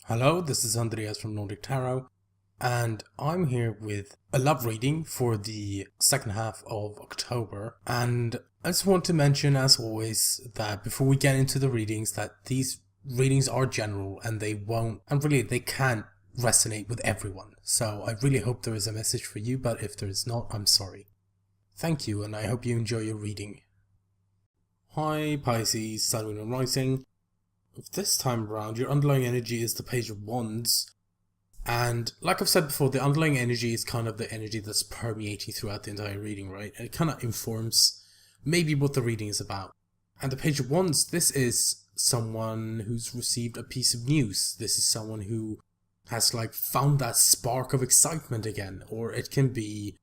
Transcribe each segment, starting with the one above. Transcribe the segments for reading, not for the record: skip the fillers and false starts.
Hello, this is Andreas from Nordic Tarot, and I'm here with a love reading for the second half of October. And I just want to mention, as always, that before we get into the readings, that these readings are general and they can't resonate with everyone. So I really hope there is a message for you, but if there is not, I'm sorry. Thank you, and I hope you enjoy your reading. Hi Pisces, Sun, Moon and Rising. This time around, your underlying energy is the Page of Wands, and like I've said before, the underlying energy is kind of the energy that's permeating throughout the entire reading, right? It kind of informs maybe what the reading is about. And the Page of Wands, this is someone who's received a piece of news. This is someone who has found that spark of excitement again, or it can be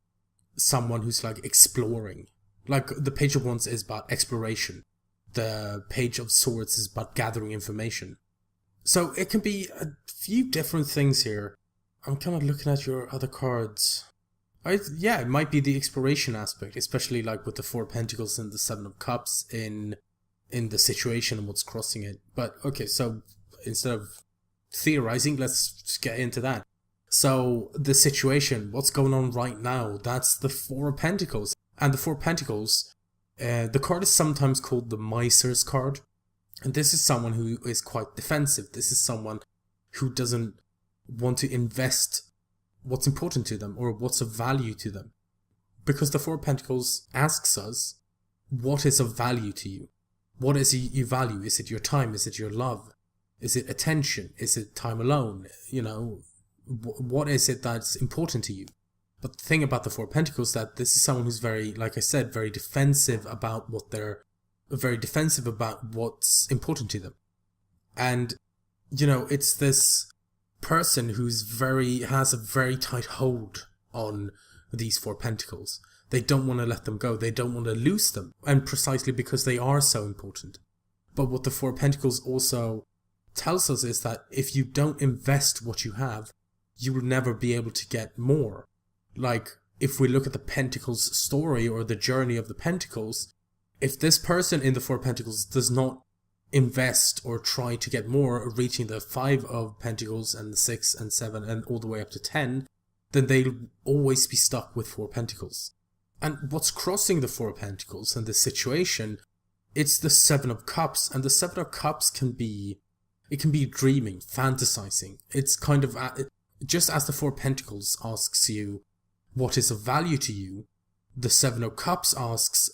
someone who's exploring. The Page of Wands is about exploration. The Page of Swords is about gathering information. So it can be a few different things here. I'm kind of looking at your other cards. It might be the exploration aspect, especially with the Four of Pentacles and the Seven of Cups in the situation and what's crossing it. But okay, so instead of theorizing, let's just get into that. So the situation, what's going on right now, that's the Four of Pentacles. And the Four of Pentacles, the card is sometimes called the Miser's card, and this is someone who is quite defensive. This is someone who doesn't want to invest what's important to them or what's of value to them. Because the Four of Pentacles asks us, what is of value to you? What is it you value? Is it your time? Is it your love? Is it attention? Is it time alone? What is it that's important to you? But the thing about the Four of Pentacles is that this is someone who's very, like I said, very defensive about what's important to them. And, it's this person who's has a very tight hold on these Four of Pentacles. They don't want to let them go. They don't want to lose them. And precisely because they are so important. But what the Four of Pentacles also tells us is that if you don't invest what you have, you will never be able to get more. If we look at the Pentacles story or the journey of the Pentacles, if this person in the Four of Pentacles does not invest or try to get more, reaching the Five of Pentacles and the 6 and 7 and all the way up to 10, then they'll always be stuck with Four of Pentacles. And what's crossing the Four of Pentacles in this situation, it's the Seven of Cups, and the Seven of Cups can be dreaming, fantasizing. It's kind of, just as the Four of Pentacles asks you, what is of value to you, the Seven of Cups asks,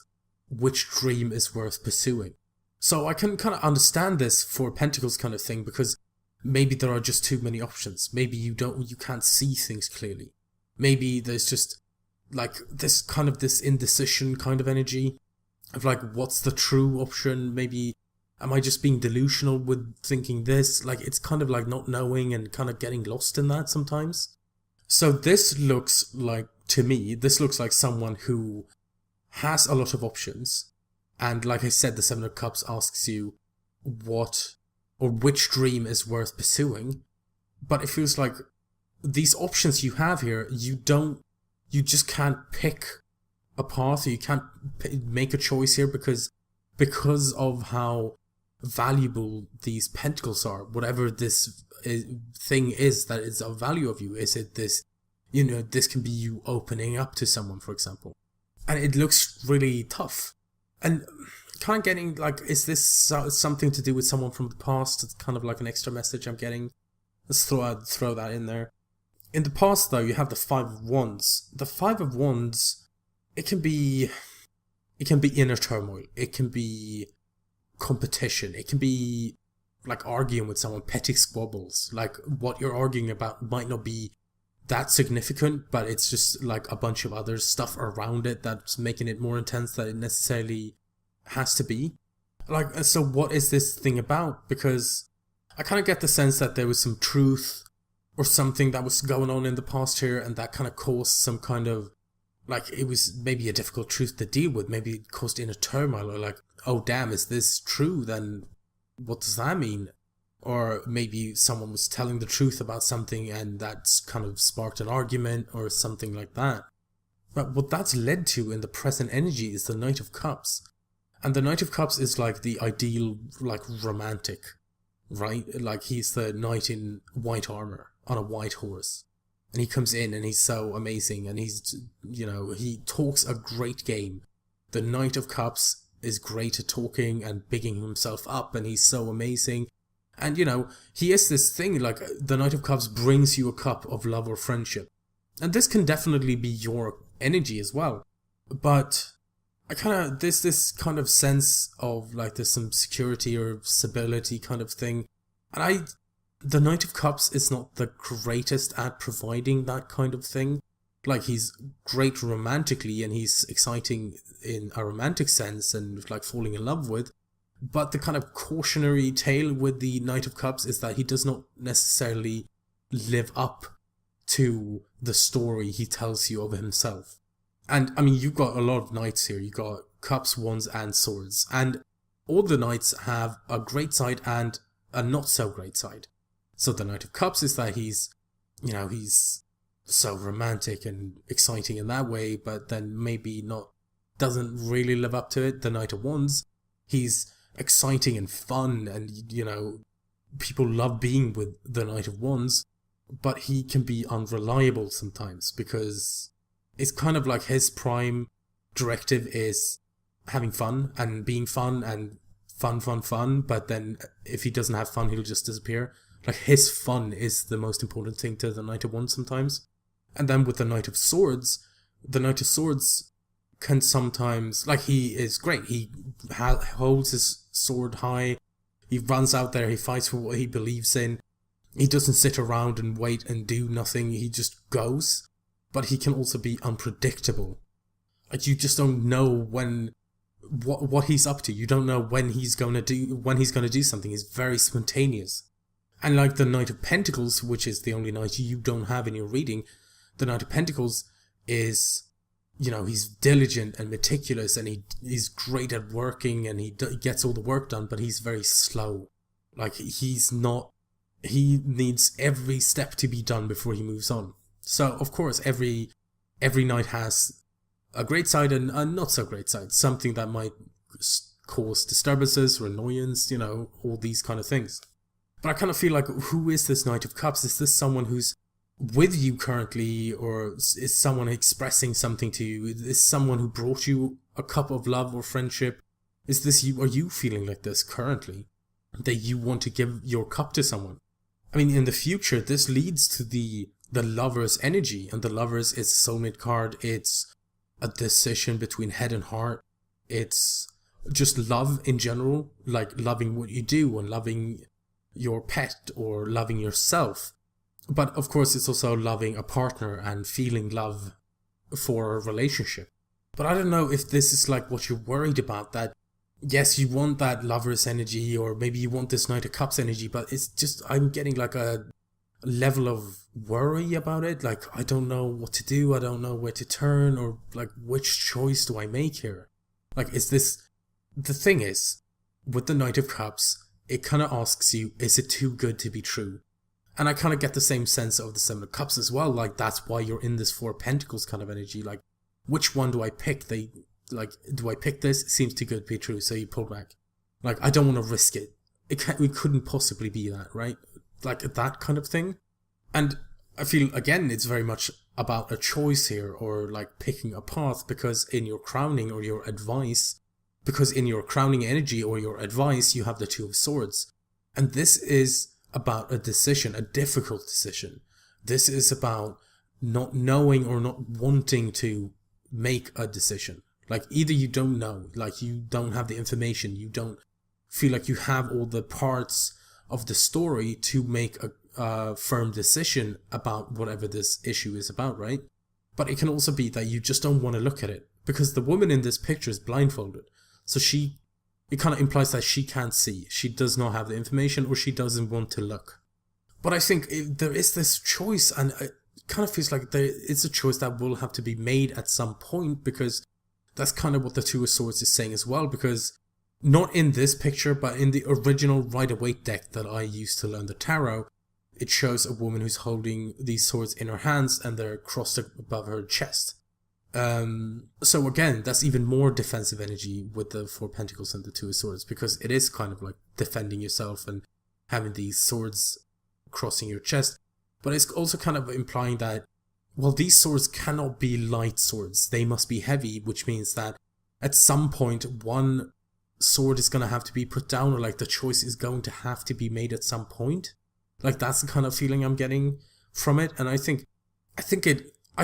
which dream is worth pursuing. So I can kind of understand this Four of Pentacles kind of thing, because maybe there are just too many options. Maybe you can't see things clearly. Maybe there's just this indecision kind of energy of what's the true option? Maybe am I just being delusional with thinking this? It's kind of not knowing and kind of getting lost in that sometimes. So this looks like someone who has a lot of options. And like I said, the Seven of Cups asks you which dream is worth pursuing. But it feels like these options you have here, you just can't pick a path, or you can't make a choice here because of how valuable these pentacles are. Whatever this thing is that is of value of you, is it this, this can be you opening up to someone, for example, and it looks really tough. And kind of getting is this something to do with someone from the past? It's kind of an extra message I'm getting. Let's throw that in there. In the past, though, you have the Five of Wands. The Five of Wands, it can be inner turmoil. It can be competition. It can be arguing with someone, petty squabbles. What you're arguing about might not be that significant, but it's just a bunch of other stuff around it that's making it more intense than it necessarily has to be. So what is this thing about? Because I kind of get the sense that there was some truth or something that was going on in the past here, and that kind of caused some kind of it was maybe a difficult truth to deal with. Maybe it caused inner turmoil, or oh damn, is this true? Then what does that mean? Or maybe someone was telling the truth about something and that's kind of sparked an argument or something like that. But what that's led to in the present energy is the Knight of Cups. And the Knight of Cups is the ideal romantic. right? Like he's the knight in white armor on a white horse. And he comes in and he's so amazing, and he's, he talks a great game. The Knight of Cups is great at talking and bigging himself up, and he's so amazing. And, he is this thing, like, the Knight of Cups brings you a cup of love or friendship. And this can definitely be your energy as well. But there's this kind of sense of, like, there's some security or stability kind of thing. And the Knight of Cups is not the greatest at providing that kind of thing. Like, he's great romantically, and he's exciting in a romantic sense and, like, falling in love with. But the kind of cautionary tale with the Knight of Cups is that he does not necessarily live up to the story he tells you of himself. And, I mean, you've got a lot of knights here. You've got cups, wands, and swords. And all the knights have a great side and a not so great side. So the Knight of Cups is that he's so romantic and exciting in that way, but then maybe doesn't really live up to it. The Knight of Wands, he's exciting and fun, and people love being with the Knight of Wands, but he can be unreliable sometimes, because it's kind of like his prime directive is having fun and being fun and fun, but then if he doesn't have fun, he'll just disappear. Like, his fun is the most important thing to the Knight of Wands sometimes. And then with the Knight of Swords can sometimes, like, he is great. He holds his sword high. He runs out there. He fights for what he believes in. He doesn't sit around and wait and do nothing. He just goes. But he can also be unpredictable. Like, you just don't know what he's up to. You don't know when he's going to do something. He's very spontaneous. And like the Knight of Pentacles, which is the only knight you don't have in your reading, the Knight of Pentacles is, he's diligent and meticulous, and he's great at working, and he gets all the work done, but he's very slow. Like, he needs every step to be done before he moves on. So, of course, every knight has a great side and a not so great side. Something that might cause disturbances or annoyance, all these kind of things. But I kind of feel like, who is this Knight of Cups? Is this someone who's with you currently, or is someone expressing something to you? Is someone who brought you a cup of love or friendship? Is this you? Are you feeling like this currently? That you want to give your cup to someone? I mean, in the future, this leads to the Lover's energy, and the Lover's is a soulmate card. It's a decision between head and heart. It's just love in general, like loving what you do and loving your pet or loving yourself. But of course, it's also loving a partner and feeling love for a relationship. But I don't know if this is like what you're worried about, that yes, you want that Lover's energy, or maybe you want this Knight of Cups energy, but it's just, I'm getting like a level of worry about it. Like, I don't know what to do, I don't know where to turn, or like, which choice do I make here? Like, is this, the thing is, with the Knight of Cups, it kind of asks you, is it too good to be true? And I kind of get the same sense of the Seven of Cups as well. Like, that's why you're in this Four of Pentacles kind of energy. Like, which one do I pick? Do I pick this? It seems too good to be true, so you pull back. Like, I don't want to risk it. It couldn't possibly be that, right? Like, that kind of thing. And I feel, again, it's very much about a choice here, or like picking a path, because in your crowning or your advice, because in your crowning energy or your advice, you have the Two of Swords. And this is about a decision, a difficult decision. This is about not knowing or not wanting to make a decision. Like, either you don't know, like you don't have the information, you don't feel like you have all the parts of the story to make a firm decision about whatever this issue is about, right? But it can also be that you just don't want to look at it, because the woman in this picture is blindfolded. So it kind of implies that she can't see. She does not have the information, or she doesn't want to look. But I think there is this choice, and it kind of feels like it's a choice that will have to be made at some point, because that's kind of what the Two of Swords is saying as well, because not in this picture, but in the original Rider-Waite deck that I used to learn the tarot, it shows a woman who's holding these swords in her hands, and they're crossed above her chest. So again, that's even more defensive energy with the Four of Pentacles and the Two of Swords, because it is kind of like defending yourself and having these swords crossing your chest. But it's also kind of implying that, well, these swords cannot be light swords. They must be heavy, which means that at some point one sword is going to have to be put down, or like the choice is going to have to be made at some point. Like that's the kind of feeling I'm getting from it. And I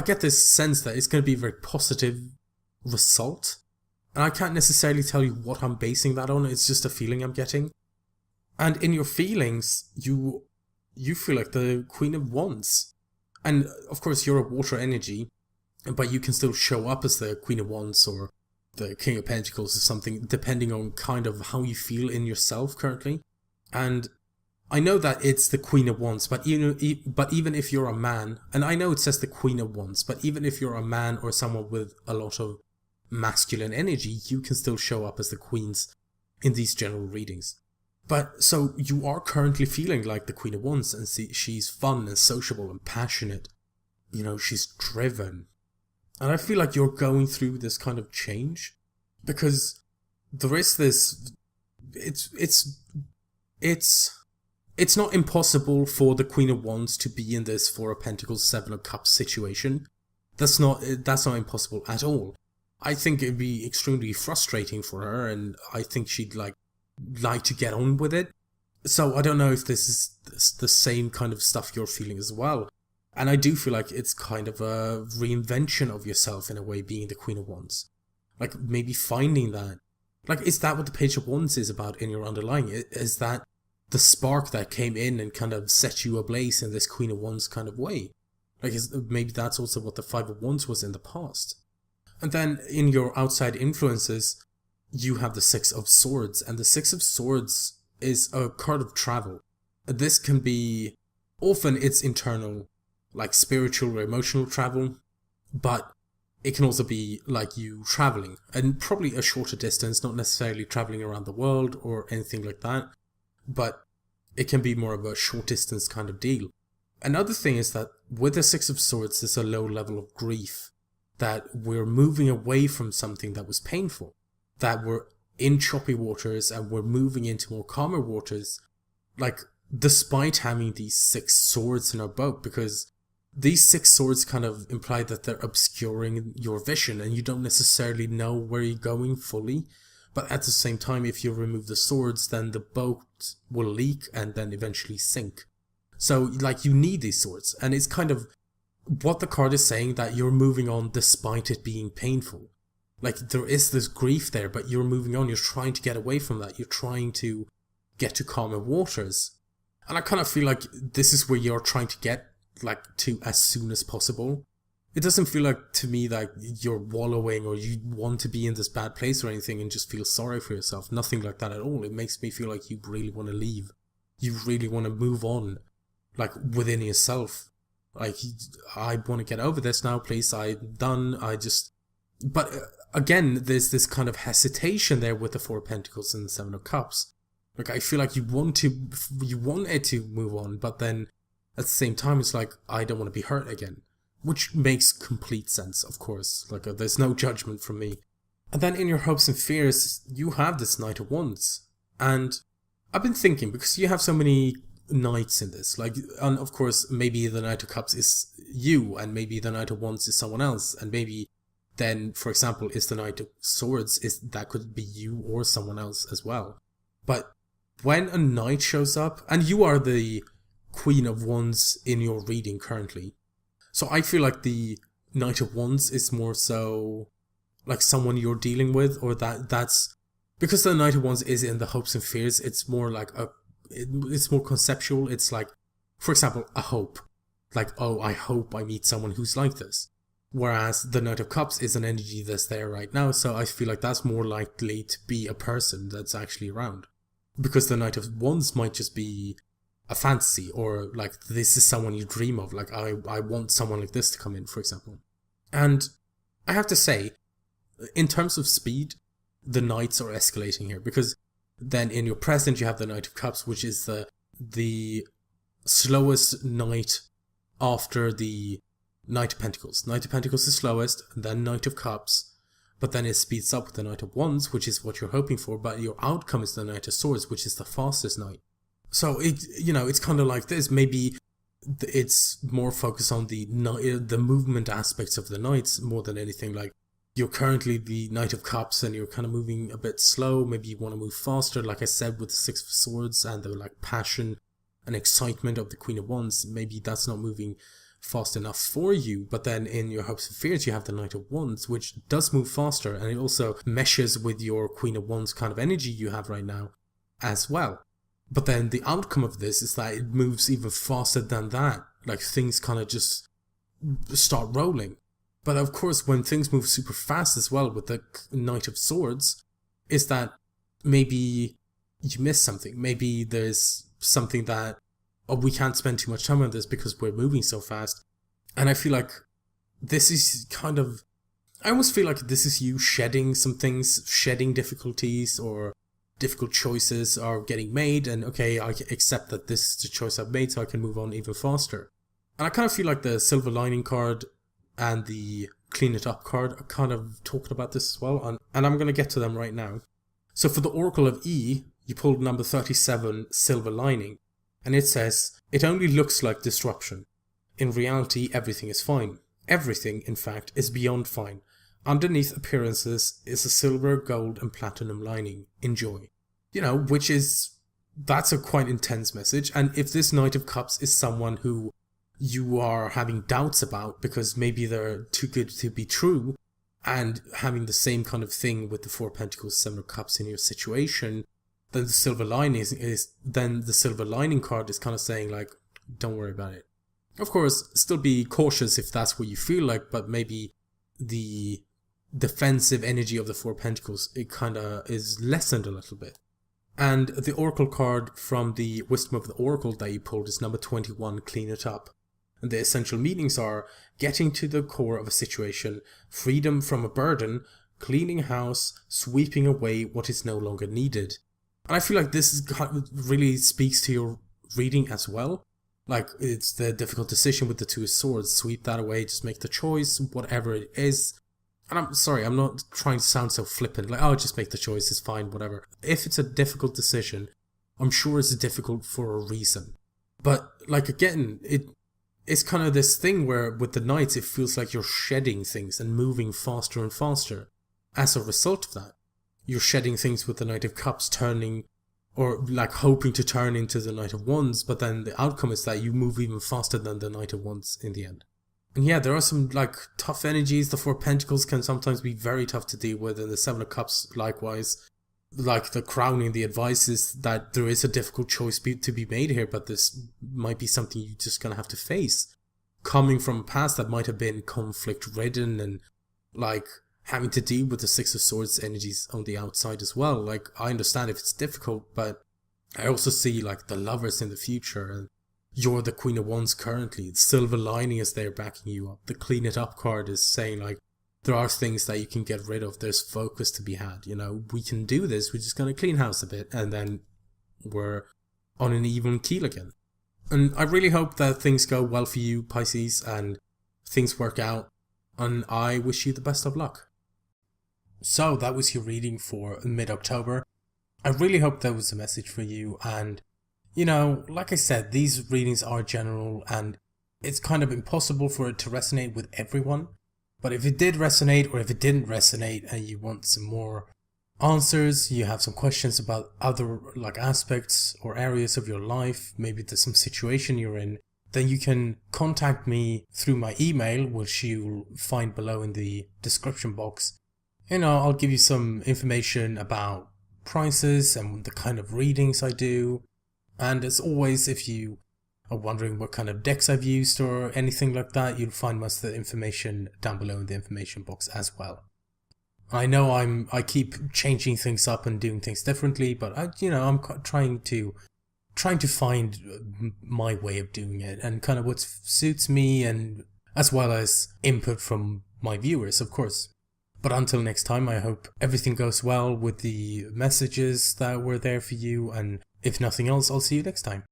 get this sense that it's going to be a very positive result. And I can't necessarily tell you what I'm basing that on. It's just a feeling I'm getting. And in your feelings, you feel like the Queen of Wands. And of course you're a water energy, but you can still show up as the Queen of Wands or the King of Pentacles or something, depending on kind of how you feel in yourself currently. And I know that it's the Queen of Wands, but even if you're a man, and I know it says the Queen of Wands, but even if you're a man or someone with a lot of masculine energy, you can still show up as the queens in these general readings. But so you are currently feeling like the Queen of Wands, and she's fun and sociable and passionate. You know, she's driven. And I feel like you're going through this kind of change, because there is this, it's not impossible for the Queen of Wands to be in this Four of Pentacles, Seven of Cups situation. That's not impossible at all. I think it'd be extremely frustrating for her, and I think she'd like to get on with it. So I don't know if this is the same kind of stuff you're feeling as well. And I do feel like it's kind of a reinvention of yourself in a way, being the Queen of Wands. Like maybe finding that. Like, is that what the Page of Wands is about in your underlying? Is that the spark that came in and kind of set you ablaze in this Queen of Wands kind of way? Like, maybe that's also what the Five of Wands was in the past. And then in your outside influences, you have the Six of Swords. And the Six of Swords is a card of travel. This can be, often it's internal, like spiritual or emotional travel, but it can also be like you traveling, and probably a shorter distance, not necessarily traveling around the world or anything like that, but it can be more of a short distance kind of deal. Another thing is that with the Six of Swords, there's a low level of grief, that we're moving away from something that was painful, that we're in choppy waters and we're moving into more calmer waters, like despite having these six swords in our boat, because these six swords kind of imply that they're obscuring your vision and you don't necessarily know where you're going fully. But at the same time, if you remove the swords, then the boat will leak and then eventually sink. So, like, you need these swords. And it's kind of what the card is saying, that you're moving on despite it being painful. Like, there is this grief there, but you're moving on. You're trying to get away from that. You're trying to get to calmer waters. And I kind of feel like this is where you're trying to get, like, to as soon as possible. It doesn't feel like, to me, like you're wallowing or you want to be in this bad place or anything and just feel sorry for yourself. Nothing like that at all. It makes me feel like you really want to leave. You really want to move on, like, within yourself. Like, I want to get over this now, please. I'm done. But again, there's this kind of hesitation there with the Four of Pentacles and the Seven of Cups. Like, I feel like you want it to move on, but then at the same time, it's like, I don't want to be hurt again. Which makes complete sense, of course. Like, there's no judgment from me. And then in your hopes and fears, you have this Knight of Wands. And I've been thinking, because you have so many knights in this, like, and of course, maybe the Knight of Cups is you, and maybe the Knight of Wands is someone else, and maybe then, for example, is the Knight of Swords, that could be you or someone else as well. But when a knight shows up, and you are the Queen of Wands in your reading currently, so I feel like the Knight of Wands is more so like someone you're dealing with, or that's because the Knight of Wands is in the hopes and fears. It's more like it's more conceptual. It's like, for example, a hope, like, oh, I hope I meet someone who's like this. Whereas the Knight of Cups is an energy that's there right now, so I feel like that's more likely to be a person that's actually around, because the Knight of Wands might just be a fantasy, or like, this is someone you dream of, like, I want someone like this to come in, for example. And I have to say, in terms of speed, the knights are escalating here, because then in your present you have the Knight of Cups, which is the slowest knight after the Knight of Pentacles. Knight of Pentacles is slowest, and then Knight of Cups, but then it speeds up with the Knight of Wands, which is what you're hoping for, but your outcome is the Knight of Swords, which is the fastest knight. So it's kind of like this. Maybe it's more focused on the movement aspects of the knights more than anything. Like, you're currently the Knight of Cups and you're kind of moving a bit slow. Maybe you want to move faster, like I said, with the Six of Swords and the like passion and excitement of the Queen of Wands. Maybe that's not moving fast enough for you, but then in your Hopes and Fears you have the Knight of Wands, which does move faster, and it also meshes with your Queen of Wands kind of energy you have right now as well. But then the outcome of this is that it moves even faster than that. Like, things kind of just start rolling. But of course, when things move super fast as well with the Knight of Swords, is that maybe you miss something. Maybe there's something that, oh, we can't spend too much time on this because we're moving so fast. And I feel like this is kind of, I almost feel like this is you shedding some things, shedding difficulties, or difficult choices are getting made, and okay, I accept that this is the choice I've made so I can move on even faster. And I kind of feel like the Silver Lining card and the Clean It Up card are kind of talking about this as well, and I'm going to get to them right now. So for the Oracle of E, you pulled number 37, Silver Lining, and it says, it only looks like disruption. In reality, everything is fine. Everything, in fact, is beyond fine. Underneath appearances is a silver, gold, and platinum lining. Enjoy. That's a quite intense message, and if this Knight of Cups is someone who you are having doubts about because maybe they're too good to be true, and having the same kind of thing with the Four of Pentacles, Seven of Cups in your situation, then the Silver Lining the Silver Lining card is kind of saying, like, don't worry about it. Of course, still be cautious if that's what you feel like, but maybe the defensive energy of the Four of Pentacles, it kind of is lessened a little bit. And the Oracle card from the Wisdom of the Oracle that you pulled is number 21, Clean It Up. And the essential meanings are getting to the core of a situation, freedom from a burden, cleaning house, sweeping away what is no longer needed. And I feel like this really speaks to your reading as well. Like, it's the difficult decision with the Two of Swords. Sweep that away, just make the choice, whatever it is. And I'm sorry, I'm not trying to sound so flippant, like, oh, just make the choice, it's fine, whatever. If it's a difficult decision, I'm sure it's difficult for a reason. But, like, again, it's kind of this thing where with the Knights, it feels like you're shedding things and moving faster and faster. As a result of that, you're shedding things with the Knight of Cups turning, or like hoping to turn into the Knight of Wands, but then the outcome is that you move even faster than the Knight of Wands in the end. And yeah, there are some like tough energies. The Four of Pentacles can sometimes be very tough to deal with, and the Seven of Cups likewise. Like the crowning, the advice is that there is a difficult choice to be made here, but this might be something you're just gonna have to face. Coming from a past that might have been conflict-ridden and like having to deal with the Six of Swords energies on the outside as well. Like, I understand if it's difficult, but I also see like the Lovers in the future, and you're the Queen of Wands currently. The Silver Lining is there backing you up. The Clean It Up card is saying like, there are things that you can get rid of. There's focus to be had. We can do this. We're just going to clean house a bit, and then we're on an even keel again. And I really hope that things go well for you, Pisces, and things work out. And I wish you the best of luck. So that was your reading for mid-October. I really hope that was a message for you. And, like I said, these readings are general, and it's kind of impossible for it to resonate with everyone. But if it did resonate, or if it didn't resonate, and you want some more answers, you have some questions about other like aspects or areas of your life, maybe there's some situation you're in, then you can contact me through my email, which you'll find below in the description box. I'll give you some information about prices and the kind of readings I do. And as always, if you are wondering what kind of decks I've used or anything like that, you'll find most of the information down below in the information box as well. I know I keep changing things up and doing things differently, but I'm trying to find my way of doing it and kind of what suits me, and as well as input from my viewers, of course. But until next time, I hope everything goes well with the messages that were there for you, and if nothing else, I'll see you next time.